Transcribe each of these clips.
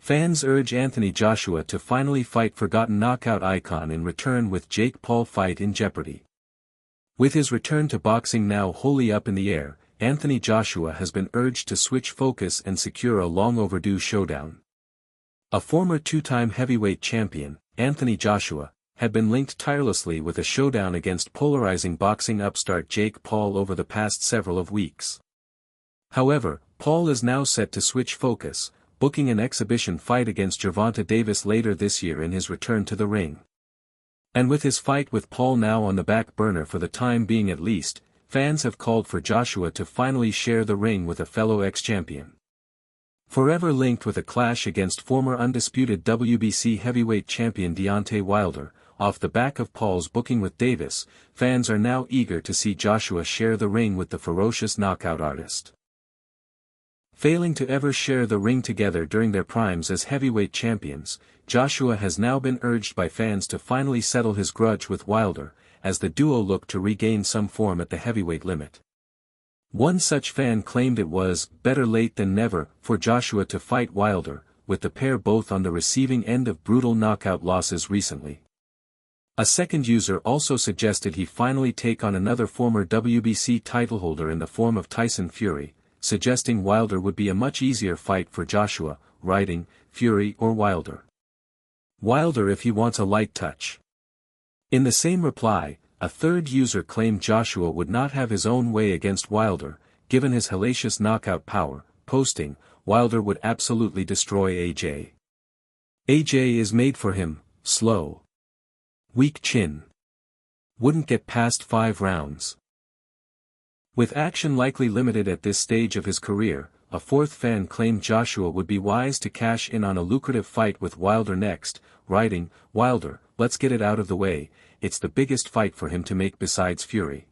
Fans urge Anthony Joshua to finally fight forgotten knockout icon in return with Jake Paul fight in jeopardy. With his return to boxing now wholly up in the air, Anthony Joshua has been urged to switch focus and secure a long-overdue showdown. A former two-time heavyweight champion, Anthony Joshua, had been linked tirelessly with a showdown against polarizing boxing upstart Jake Paul over the past several weeks. However, Paul is now set to switch focus, booking an exhibition fight against Gervonta Davis later this year in his return to the ring. And with his fight with Paul now on the back burner for the time being at least, fans have called for Joshua to finally share the ring with a fellow ex-champion. Forever linked with a clash against former undisputed WBC heavyweight champion Deontay Wilder, off the back of Paul's booking with Davis, fans are now eager to see Joshua share the ring with the ferocious knockout artist. Failing to ever share the ring together during their primes as heavyweight champions, Joshua has now been urged by fans to finally settle his grudge with Wilder, as the duo look to regain some form at the heavyweight limit. One such fan claimed it was better late than never for Joshua to fight Wilder, with the pair both on the receiving end of brutal knockout losses recently. A second user also suggested he finally take on another former WBC titleholder in the form of Tyson Fury, suggesting Wilder would be a much easier fight for Joshua, writing, Fury or Wilder. Wilder if he wants a light touch. In the same reply, a third user claimed Joshua would not have his own way against Wilder, given his hellacious knockout power, posting, Wilder would absolutely destroy AJ. AJ is made for him, slow. Weak chin. Wouldn't get past 5 rounds. With action likely limited at this stage of his career, a fourth fan claimed Joshua would be wise to cash in on a lucrative fight with Wilder next, writing, Wilder, let's get it out of the way, it's the biggest fight for him to make besides Fury.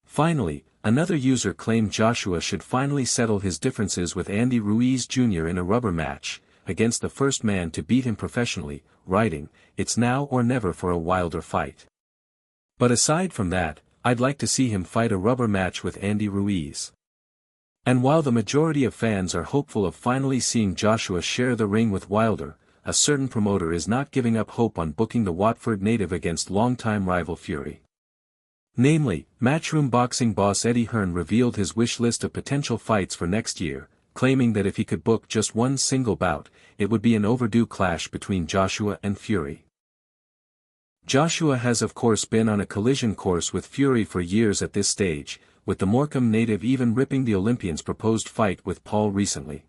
Finally, another user claimed Joshua should finally settle his differences with Andy Ruiz Jr. in a rubber match, against the first man to beat him professionally, writing, it's now or never for a Wilder fight. But aside from that, I'd like to see him fight a rubber match with Andy Ruiz. And while the majority of fans are hopeful of finally seeing Joshua share the ring with Wilder, a certain promoter is not giving up hope on booking the Watford native against longtime rival Fury. Namely, Matchroom boxing boss Eddie Hearn revealed his wish list of potential fights for next year, claiming that if he could book just one single bout, it would be an overdue clash between Joshua and Fury. Joshua has of course been on a collision course with Fury for years at this stage, with the Morecambe native even ripping the Olympian's proposed fight with Paul recently.